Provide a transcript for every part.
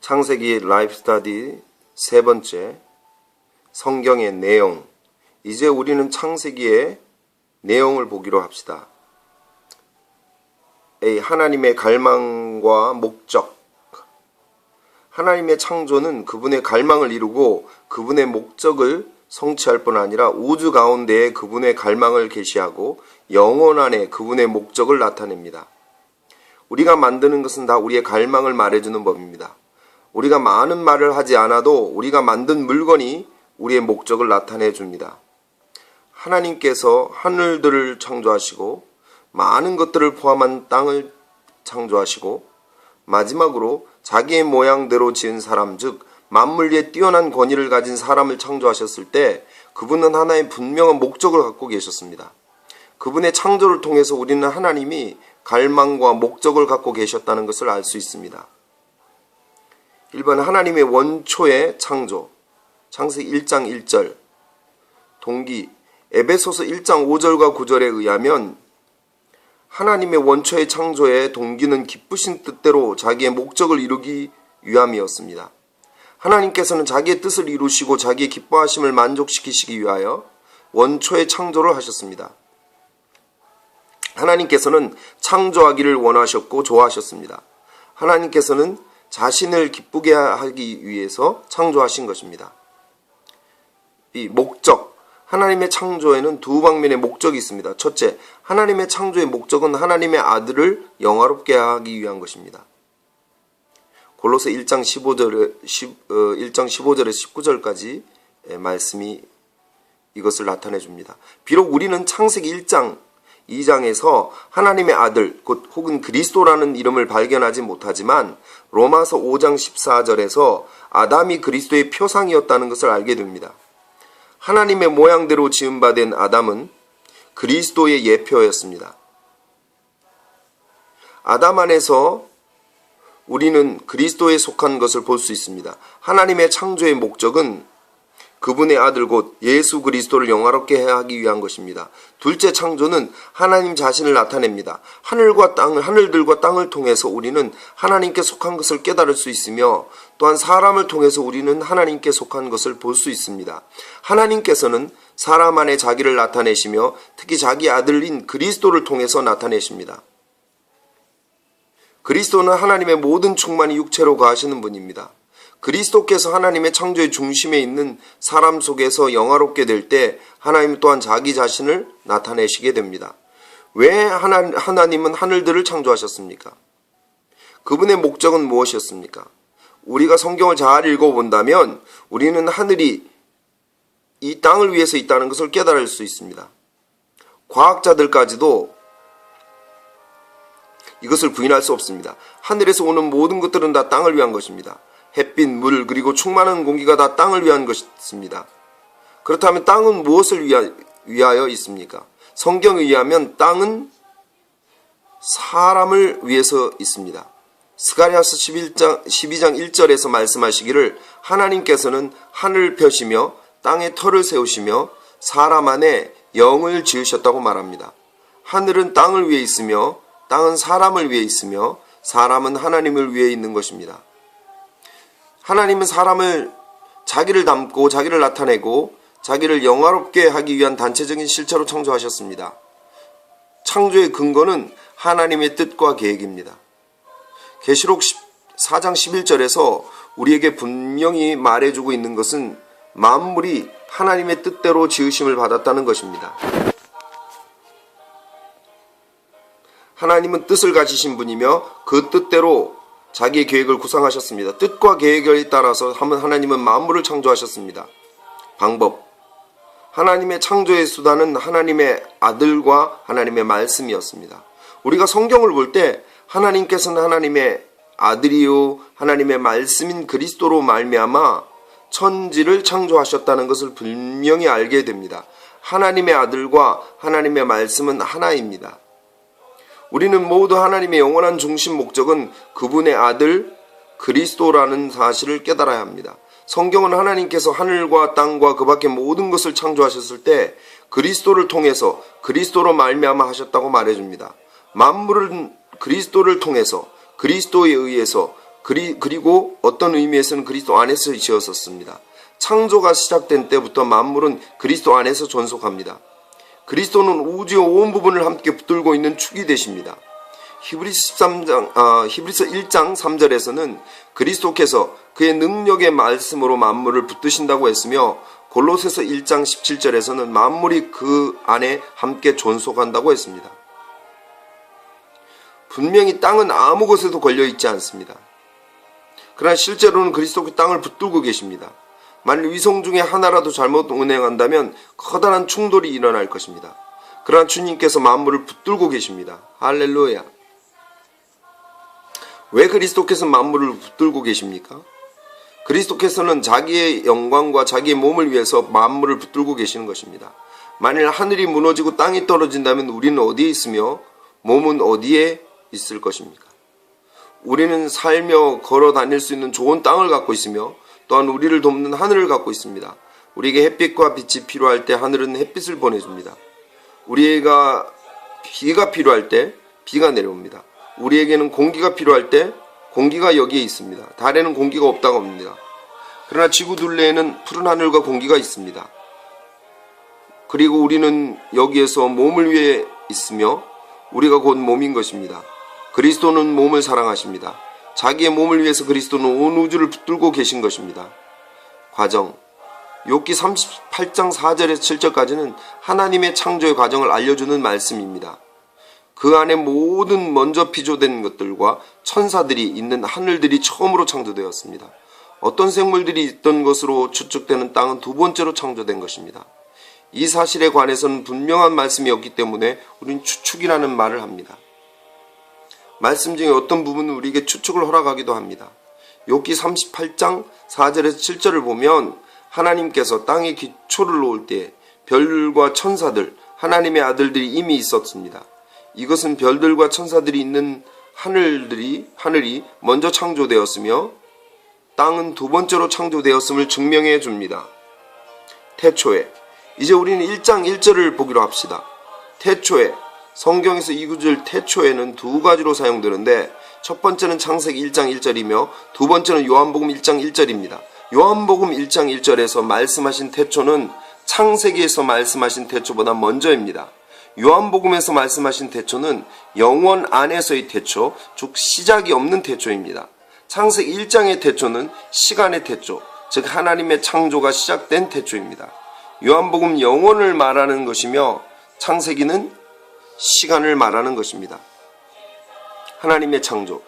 창세기 라이프 스터디 세 번째, 성경의 내용. 이제 우리는 창세기의 내용을 보기로 합시다. A. 하나님의 갈망과 목적. 하나님의 창조는 그분의 갈망을 이루고 그분의 목적을 성취할 뿐 아니라 우주 가운데에 그분의 갈망을 계시하고 영혼 안에 그분의 목적을 나타냅니다. 우리가 만드는 것은 다 우리의 갈망을 말해주는 법입니다. 우리가 많은 말을 하지 않아도 우리가 만든 물건이 우리의 목적을 나타내 줍니다. 하나님께서 하늘들을 창조하시고 많은 것들을 포함한 땅을 창조하시고 마지막으로 자기의 모양대로 지은 사람, 즉 만물 위에 뛰어난 권위를 가진 사람을 창조하셨을 때 그분은 하나의 분명한 목적을 갖고 계셨습니다. 그분의 창조를 통해서 우리는 하나님이 갈망과 목적을 갖고 계셨다는 것을 알 수 있습니다. 1번 하나님의 원초의 창조, 창세기 1장 1절. 동기, 에베소서 1장 5절과 9절에 의하면 하나님의 원초의 창조의 동기는 기쁘신 뜻대로 자기의 목적을 이루기 위함이었습니다. 하나님께서는 자기의 뜻을 이루시고 자기의 기뻐하심을 만족시키시기 위하여 원초의 창조를 하셨습니다. 하나님께서는 창조하기를 원하셨고 좋아하셨습니다. 하나님께서는 자신을 기쁘게 하기 위해서 창조하신 것입니다. 이 목적, 하나님의 창조에는 두 방면의 목적이 있습니다. 첫째, 하나님의 창조의 목적은 하나님의 아들을 영화롭게 하기 위한 것입니다. 골로새 1장 15절에서 19절까지 말씀이 이것을 나타내 줍니다. 비록 우리는 창세기 1장 2장에서 하나님의 아들 곧 혹은 그리스도라는 이름을 발견하지 못하지만 로마서 5장 14절에서 아담이 그리스도의 표상이었다는 것을 알게 됩니다. 하나님의 모양대로 지음받은 아담은 그리스도의 예표였습니다. 아담 안에서 우리는 그리스도에 속한 것을 볼 수 있습니다. 하나님의 창조의 목적은 그분의 아들 곧 예수 그리스도를 영화롭게 하기 위한 것입니다. 둘째 창조는 하나님 자신을 나타냅니다. 하늘들과 땅을 통해서 우리는 하나님께 속한 것을 깨달을 수 있으며 또한 사람을 통해서 우리는 하나님께 속한 것을 볼 수 있습니다. 하나님께서는 사람 안에 자기를 나타내시며 특히 자기 아들인 그리스도를 통해서 나타내십니다. 그리스도는 하나님의 모든 충만이 육체로 거하시는 분입니다. 그리스도께서 하나님의 창조의 중심에 있는 사람 속에서 영화롭게 될 때 하나님 또한 자기 자신을 나타내시게 됩니다. 왜 하나님은 하늘들을 창조하셨습니까? 그분의 목적은 무엇이었습니까? 우리가 성경을 잘 읽어본다면 우리는 하늘이 이 땅을 위해서 있다는 것을 깨달을 수 있습니다. 과학자들까지도 이것을 부인할 수 없습니다. 하늘에서 오는 모든 것들은 다 땅을 위한 것입니다. 햇빛, 물, 그리고 충만한 공기가 다 땅을 위한 것입니다. 그렇다면 땅은 무엇을 위하여 있습니까? 성경에 의하면 땅은 사람을 위해서 있습니다. 스가랴서 12장 1절에서 말씀하시기를 하나님께서는 하늘을 펴시며 땅에 터를 세우시며 사람 안에 영을 지으셨다고 말합니다. 하늘은 땅을 위해 있으며 땅은 사람을 위해 있으며 사람은 하나님을 위해 있는 것입니다. 하나님은 사람을 자기를 닮고 자기를 나타내고 자기를 영화롭게 하기 위한 단체적인 실체로 창조하셨습니다. 창조의 근거는 하나님의 뜻과 계획입니다. 계시록 4장 11절에서 우리에게 분명히 말해주고 있는 것은 만물이 하나님의 뜻대로 지으심을 받았다는 것입니다. 하나님은 뜻을 가지신 분이며 그 뜻대로 자기의 계획을 구상하셨습니다. 뜻과 계획에 따라서 하나님은 만물을 창조하셨습니다. 방법, 하나님의 창조의 수단은 하나님의 아들과 하나님의 말씀이었습니다. 우리가 성경을 볼 때 하나님께서는 하나님의 아들이요 하나님의 말씀인 그리스도로 말미암아 천지를 창조하셨다는 것을 분명히 알게 됩니다. 하나님의 아들과 하나님의 말씀은 하나입니다. 우리는 모두 하나님의 영원한 중심 목적은 그분의 아들 그리스도라는 사실을 깨달아야 합니다. 성경은 하나님께서 하늘과 땅과 그 밖의 모든 것을 창조하셨을 때 그리스도를 통해서 그리스도로 말미암아 하셨다고 말해줍니다. 만물은 그리스도를 통해서 그리스도에 의해서 그리고 어떤 의미에서는 그리스도 안에서 지었었습니다. 창조가 시작된 때부터 만물은 그리스도 안에서 존속합니다. 그리스도는 우주의 온 부분을 함께 붙들고 있는 축이 되십니다. 히브리서 1장 3절에서는 그리스도께서 그의 능력의 말씀으로 만물을 붙드신다고 했으며, 골로새서 1장 17절에서는 만물이 그 안에 함께 존속한다고 했습니다. 분명히 땅은 아무 곳에도 걸려있지 않습니다. 그러나 실제로는 그리스도가 땅을 붙들고 계십니다. 만일 위성 중에 하나라도 잘못 운행한다면 커다란 충돌이 일어날 것입니다. 그러나 주님께서 만물을 붙들고 계십니다. 할렐루야. 왜 그리스도께서 만물을 붙들고 계십니까? 그리스도께서는 자기의 영광과 자기의 몸을 위해서 만물을 붙들고 계시는 것입니다. 만일 하늘이 무너지고 땅이 떨어진다면 우리는 어디에 있으며 몸은 어디에 있을 것입니까? 우리는 살며 걸어 다닐 수 있는 좋은 땅을 갖고 있으며 또한 우리를 돕는 하늘을 갖고 있습니다. 우리에게 햇빛과 빛이 필요할 때 하늘은 햇빛을 보내줍니다. 우리가 비가 필요할 때 비가 내려옵니다. 우리에게는 공기가 필요할 때 공기가 여기에 있습니다. 달에는 공기가 없다고 합니다. 그러나 지구 둘레에는 푸른 하늘과 공기가 있습니다. 그리고 우리는 여기에서 몸을 위해 있으며 우리가 곧 몸인 것입니다. 그리스도는 몸을 사랑하십니다. 자기의 몸을 위해서 그리스도는 온 우주를 붙들고 계신 것입니다. 과정. 욥기 38장 4절에서 7절까지는 하나님의 창조의 과정을 알려주는 말씀입니다. 그 안에 모든 먼저 피조된 것들과 천사들이 있는 하늘들이 처음으로 창조되었습니다. 어떤 생물들이 있던 것으로 추측되는 땅은 두 번째로 창조된 것입니다. 이 사실에 관해서는 분명한 말씀이 없기 때문에 우리는 추측이라는 말을 합니다. 말씀 중에 어떤 부분은 우리에게 추측을 허락하기도 합니다. 욥기 38장 4절에서 7절을 보면 하나님께서 땅에 기초를 놓을 때 별과 천사들, 하나님의 아들들이 이미 있었습니다. 이것은 별들과 천사들이 있는 하늘이 먼저 창조되었으며 땅은 두 번째로 창조되었음을 증명해 줍니다. 태초에. 이제 우리는 1장 1절을 보기로 합시다. 태초에. 성경에서 이 구절 태초에는 두 가지로 사용되는데 첫 번째는 창세기 1장 1절이며 두 번째는 요한복음 1장 1절입니다. 요한복음 1장 1절에서 말씀하신 태초는 창세기에서 말씀하신 태초보다 먼저입니다. 요한복음에서 말씀하신 태초는 영원 안에서의 태초, 즉 시작이 없는 태초입니다. 창세기 1장의 태초는 시간의 태초, 즉 하나님의 창조가 시작된 태초입니다. 요한복음 영원을 말하는 것이며 창세기는 시간을 말하는 것입니다. 하나님의 창조.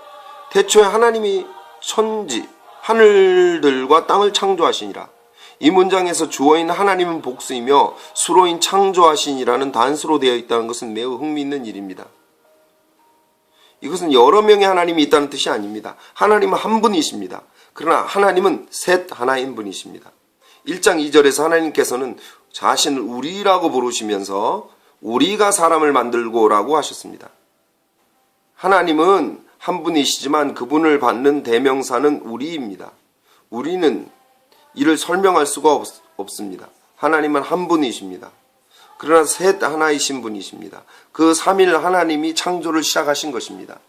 태초에 하나님이 천지, 하늘들과 땅을 창조하시니라. 이 문장에서 주어인 하나님은 복수이며 수로인 창조하시니라는 단수로 되어 있다는 것은 매우 흥미있는 일입니다. 이것은 여러 명의 하나님이 있다는 뜻이 아닙니다. 하나님은 한 분이십니다. 그러나 하나님은 셋 하나인 분이십니다. 1장 2절에서 하나님께서는 자신을 우리라고 부르시면서 우리가 사람을 만들고라고 하셨습니다. 하나님은 한 분이시지만 그분을 받는 대명사는 우리입니다. 우리는 이를 설명할 수가 없습니다. 하나님은 한 분이십니다. 그러나 셋 하나이신 분이십니다. 그 삼일 하나님이 창조를 시작하신 것입니다.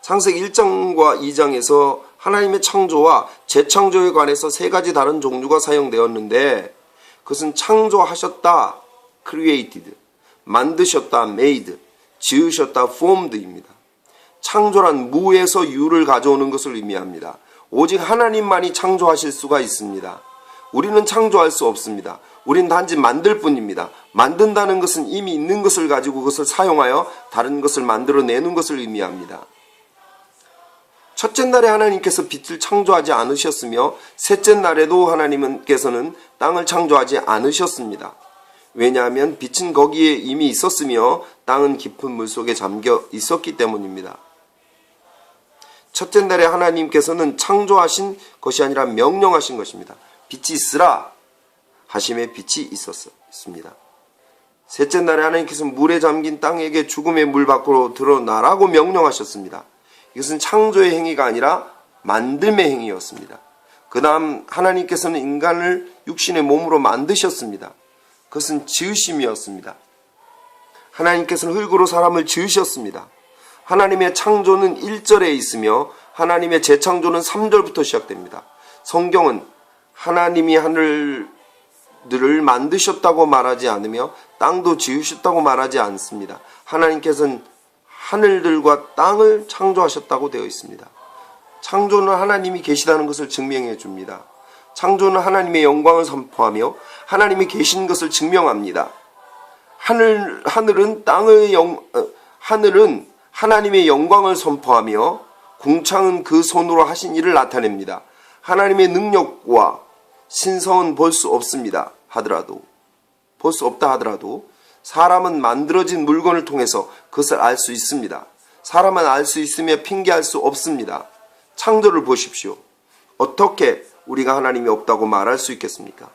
창세기 1장과 2장에서 하나님의 창조와 재창조에 관해서 세 가지 다른 종류가 사용되었는데 그것은 창조하셨다, created, 만드셨다, made, 지으셨다, formed입니다. 창조란 무에서 유를 가져오는 것을 의미합니다. 오직 하나님만이 창조하실 수가 있습니다. 우리는 창조할 수 없습니다. 우리는 단지 만들 뿐입니다. 만든다는 것은 이미 있는 것을 가지고 그것을 사용하여 다른 것을 만들어내는 것을 의미합니다. 첫째 날에 하나님께서 빛을 창조하지 않으셨으며 셋째 날에도 하나님께서는 땅을 창조하지 않으셨습니다. 왜냐하면 빛은 거기에 이미 있었으며 땅은 깊은 물속에 잠겨 있었기 때문입니다. 첫째 날에 하나님께서는 창조하신 것이 아니라 명령하신 것입니다. 빛이 있으라 하심에 빛이 있었습니다. 셋째 날에 하나님께서 물에 잠긴 땅에게 죽음의 물 밖으로 드러나라고 명령하셨습니다. 이것은 창조의 행위가 아니라 만듦의 행위였습니다. 그 다음 하나님께서는 인간을 육신의 몸으로 만드셨습니다. 그것은 지으심이었습니다. 하나님께서는 흙으로 사람을 지으셨습니다. 하나님의 창조는 1절에 있으며 하나님의 재창조는 3절부터 시작됩니다. 성경은 하나님이 하늘들을 만드셨다고 말하지 않으며 땅도 지으셨다고 말하지 않습니다. 하나님께서는 하늘들과 땅을 창조하셨다고 되어 있습니다. 창조는 하나님이 계시다는 것을 증명해 줍니다. 창조는 하나님의 영광을 선포하며 하나님이 계신 것을 증명합니다. 하늘은 하나님의 영광을 선포하며 궁창은 그 손으로 하신 일을 나타냅니다. 하나님의 능력과 신성은 볼 수 없습니다. 볼 수 없다 하더라도 사람은 만들어진 물건을 통해서 그것을 알 수 있습니다. 사람은 알 수 있으며 핑계할 수 없습니다. 창조를 보십시오. 어떻게 우리가 하나님이 없다고 말할 수 있겠습니까?